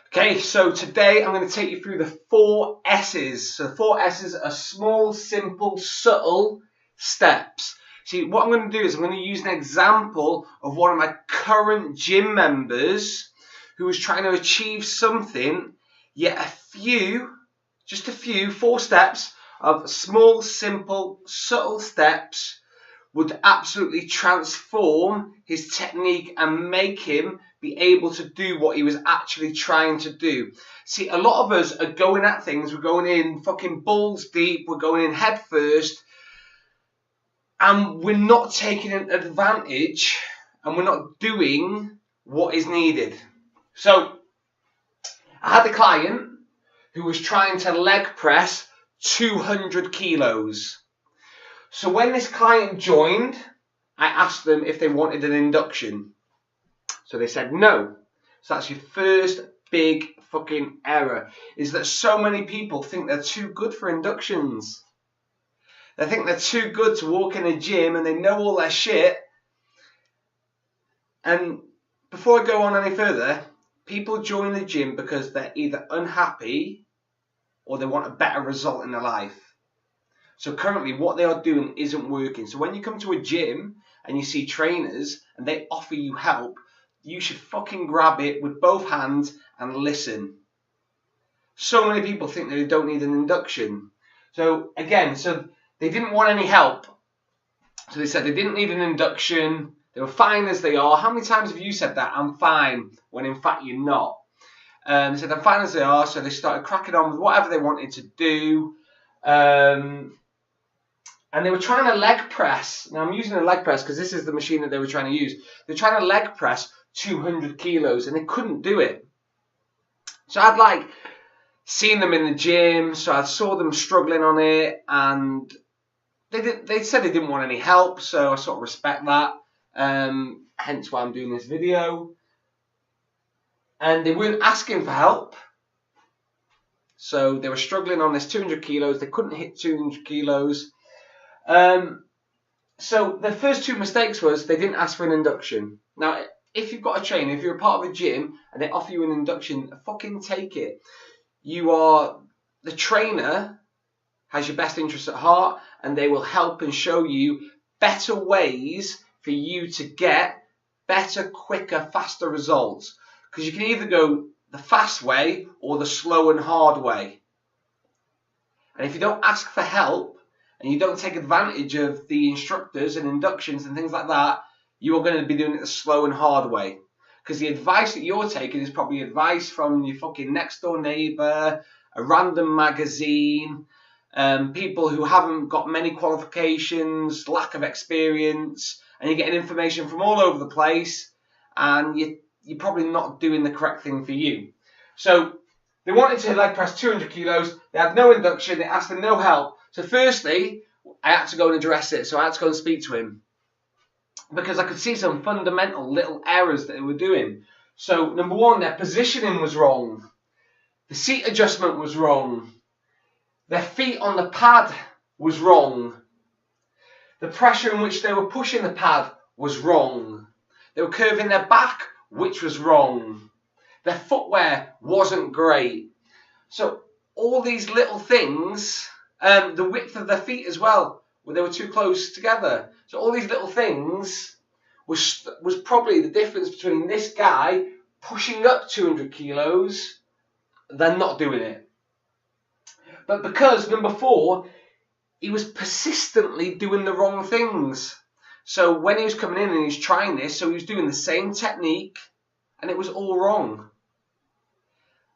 Okay, so today I'm going to take you through the 4 S's. So the 4 S's are small, simple, subtle steps. See, what I'm going to do is I'm going to use an example of one of my current gym members who was trying to achieve something, yet just a few, 4 steps of small, simple, subtle steps would absolutely transform his technique and make him be able to do what he was actually trying to do. See, a lot of us are going at things, we're going in fucking balls deep, we're going in head first, and we're not taking an advantage and we're not doing what is needed. So, I had a client who was trying to leg press 200 kilos. So when this client joined, I asked them if they wanted an induction. So they said no. So that's your first big fucking error, is that so many people think they're too good for inductions. They think they're too good to walk in a gym and they know all their shit. And before I go on any further, people join the gym because they're either unhappy or they want a better result in their life. So currently what they are doing isn't working. So when you come to a gym and you see trainers and they offer you help, you should fucking grab it with both hands and listen. So many people think they don't need an induction. So again, they didn't want any help. So they said they didn't need an induction. They were fine as they are. How many times have you said that? I'm fine, when in fact you're not. They said I'm fine as they are. So they started cracking on with whatever they wanted to do. And they were trying to leg press. Now I'm using a leg press because this is the machine that they were trying to use. They're trying to leg press 200 kilos and they couldn't do it. So I'd seen them in the gym, so I saw them struggling on it, and they said they didn't want any help, so I sort of respect that. Hence why I'm doing this video. And they weren't asking for help. So they were struggling on this 200 kilos. They couldn't hit 200 kilos. So the first 2 mistakes was they didn't ask for an induction. Now, if you've got a trainer, if you're a part of a gym and they offer you an induction, fucking take it. The trainer has your best interests at heart, and they will help and show you better ways for you to get better, quicker, faster results. Because you can either go the fast way or the slow and hard way. And if you don't ask for help, and you don't take advantage of the instructors and inductions and things like that, you are going to be doing it the slow and hard way. Because the advice that you're taking is probably advice from your fucking next door neighbour, a random magazine, people who haven't got many qualifications, lack of experience, and you're getting information from all over the place, and you're probably not doing the correct thing for you. So they wanted to leg press 200 kilos, they had no induction, they asked for no help. So firstly, I had to go and address it. So I had to go and speak to him because I could see some fundamental little errors that they were doing. So number 1, their positioning was wrong. The seat adjustment was wrong. Their feet on the pad was wrong. The pressure in which they were pushing the pad was wrong. They were curving their back, which was wrong. Their footwear wasn't great. So all these little things... the width of their feet as well, where they were too close together. So all these little things was probably the difference between this guy pushing up 200 kilos than not doing it. But because, number 4, he was persistently doing the wrong things. So when he was coming in and he was trying this, so he was doing the same technique and it was all wrong.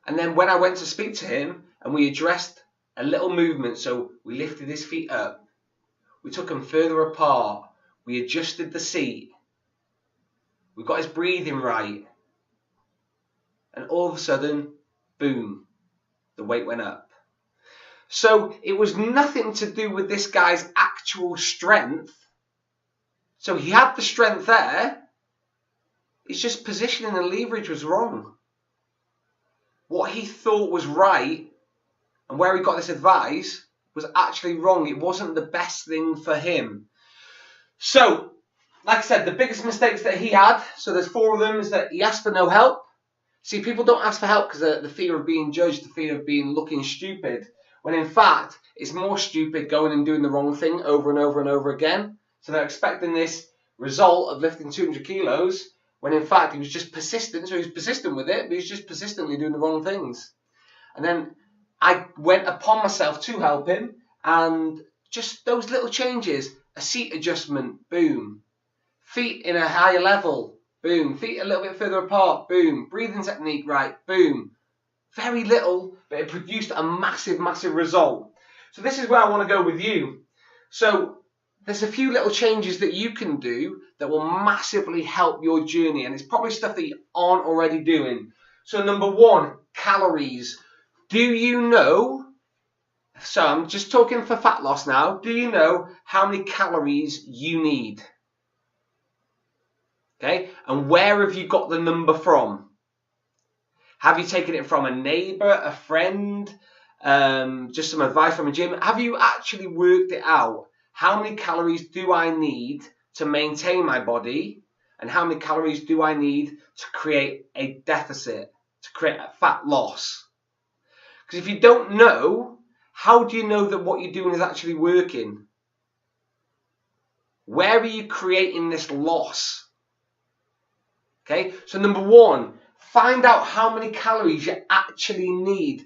And then when I went to speak to him and we addressed a little movement, so we lifted his feet up, we took them further apart, we adjusted the seat, we got his breathing right, and all of a sudden, boom, the weight went up. So it was nothing to do with this guy's actual strength. So he had the strength there, it's just positioning and leverage was wrong. What he thought was right and where he got this advice was actually wrong. It wasn't the best thing for him. So, like I said, the biggest mistakes that he had, so there's 4 of them, is that he asked for no help. See, people don't ask for help because the fear of being judged, the fear of being looking stupid, when in fact, it's more stupid going and doing the wrong thing over and over and over again. So they're expecting this result of lifting 200 kilos, when in fact he was just persistent. So he was persistent with it, but he was just persistently doing the wrong things. And then I went upon myself to help him, and just those little changes, a seat adjustment, boom. Feet in a higher level, boom. Feet a little bit further apart, boom. Breathing technique right, boom. Very little, but it produced a massive, massive result. So this is where I want to go with you. So there's a few little changes that you can do that will massively help your journey, and it's probably stuff that you aren't already doing. So number one, calories. Do you know, so I'm just talking for fat loss now, do you know how many calories you need? Okay, and where have you got the number from? Have you taken it from a neighbour, a friend, just some advice from a gym? Have you actually worked it out? How many calories do I need to maintain my body? And how many calories do I need to create a deficit, to create a fat loss? Because if you don't know, how do you know that what you're doing is actually working? Where are you creating this loss? Okay, so number one, find out how many calories you actually need.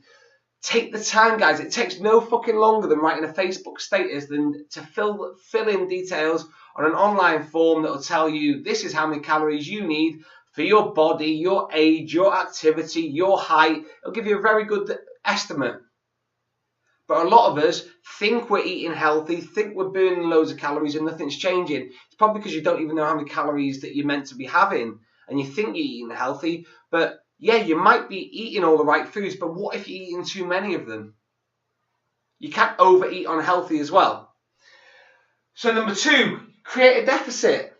Take the time, guys. It takes no fucking longer than writing a Facebook status than to fill in details on an online form that will tell you this is how many calories you need for your body, your age, your activity, your height. It'll give you a very good estimate. But a lot of us think we're eating healthy, think we're burning loads of calories and nothing's changing. It's probably because you don't even know how many calories that you're meant to be having. And you think you're eating healthy, but yeah, you might be eating all the right foods, but what if you're eating too many of them? You can't overeat unhealthy as well. So number two, create a deficit.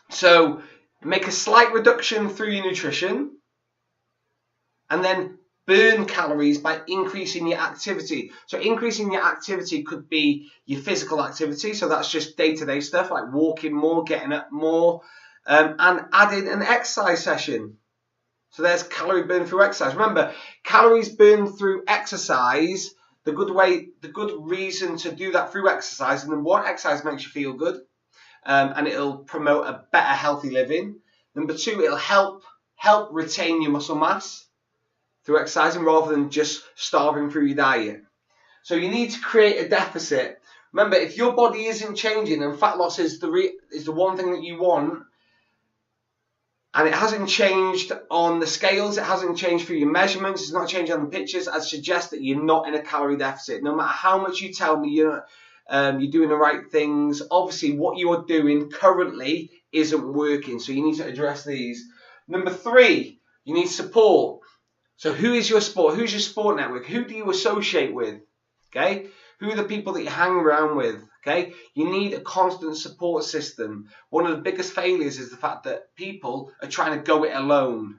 So make a slight reduction through your nutrition, and then burn calories by increasing your activity. So increasing your activity could be your physical activity, so that's just day-to-day stuff like walking more, getting up more, and adding an exercise session. So there's calorie burn through exercise. Remember, calories burned through exercise, the good reason to do that through exercise, and then one, exercise makes you feel good, and it'll promote a better healthy living. Number two, it'll help retain your muscle mass through exercising rather than just starving through your diet. So you need to create a deficit. Remember, if your body isn't changing and fat loss is the one thing that you want, and it hasn't changed on the scales, it hasn't changed through your measurements, it's not changed on the pictures, I'd suggest that you're not in a calorie deficit. No matter how much you tell me you're doing the right things, obviously what you're doing currently isn't working, so you need to address these. Number three, you need support. So who is your support? Who's your support network? Who do you associate with? Okay? Who are the people that you hang around with? Okay? You need a constant support system. One of the biggest failures is the fact that people are trying to go it alone.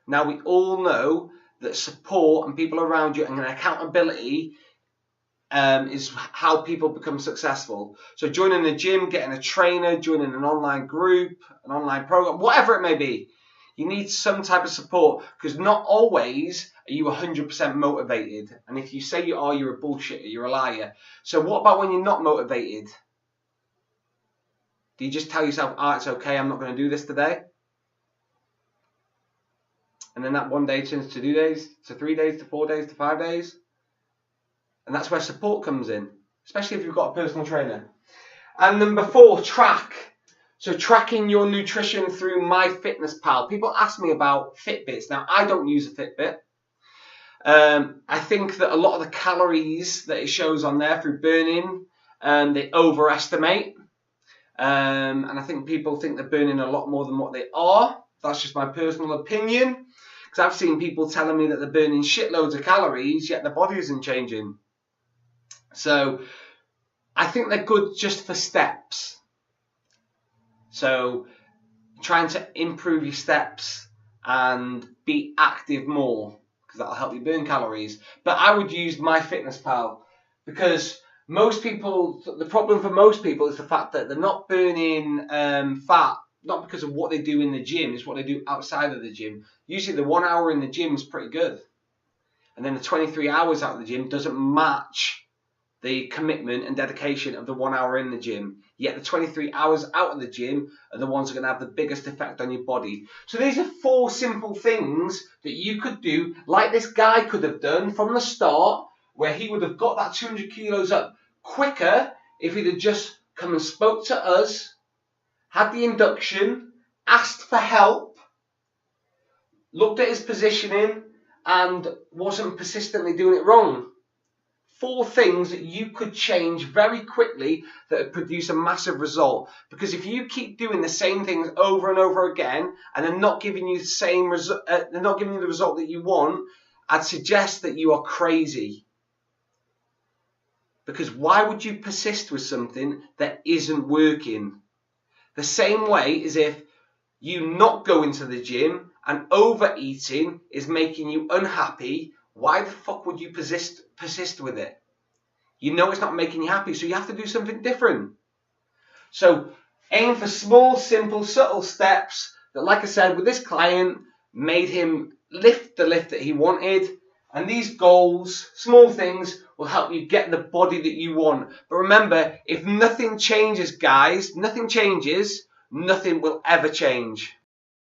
Now, we all know that support and people around you and accountability is how people become successful. So joining a gym, getting a trainer, joining an online group, an online program, whatever it may be, you need some type of support, because not always are you 100% motivated. And if you say you are, you're a bullshitter, you're a liar. So what about when you're not motivated? Do you just tell yourself, it's okay, I'm not going to do this today? And then that one day turns to 2 days, to 3 days, to 4 days, to 5 days? And that's where support comes in, especially if you've got a personal trainer. And number four, track. So tracking your nutrition through MyFitnessPal. People ask me about Fitbits. Now, I don't use a Fitbit. I think that a lot of the calories that it shows on there through burning, they overestimate. And I think people think they're burning a lot more than what they are. That's just my personal opinion. Because I've seen people telling me that they're burning shitloads of calories, yet their body isn't changing. So I think they're good just for steps. So trying to improve your steps and be active more, because that'll help you burn calories. But I would use MyFitnessPal, because most people, the problem for most people is the fact that they're not burning fat not because of what they do in the gym, it's what they do outside of the gym. Usually the 1 hour in the gym is pretty good. And then the 23 hours out of the gym doesn't match the commitment and dedication of the 1 hour in the gym. Yet the 23 hours out of the gym are the ones that are going to have the biggest effect on your body. So these are 4 simple things that you could do, like this guy could have done from the start, where he would have got that 200 kilos up quicker if he'd have just come and spoke to us, had the induction, asked for help, looked at his positioning, and wasn't persistently doing it wrong. 4 things that you could change very quickly that would produce a massive result. Because if you keep doing the same things over and over again, and they're not giving you the same result, they're not giving you the result that you want, I'd suggest that you are crazy. Because why would you persist with something that isn't working? The same way as if you not going to the gym and overeating is making you unhappy, why the fuck would you persist with it? You know it's not making you happy, so you have to do something different. So aim for small, simple, subtle steps that, like I said, with this client, made him lift the lift that he wanted. And these goals, small things, will help you get the body that you want. But remember, if nothing changes, guys, nothing changes, nothing will ever change.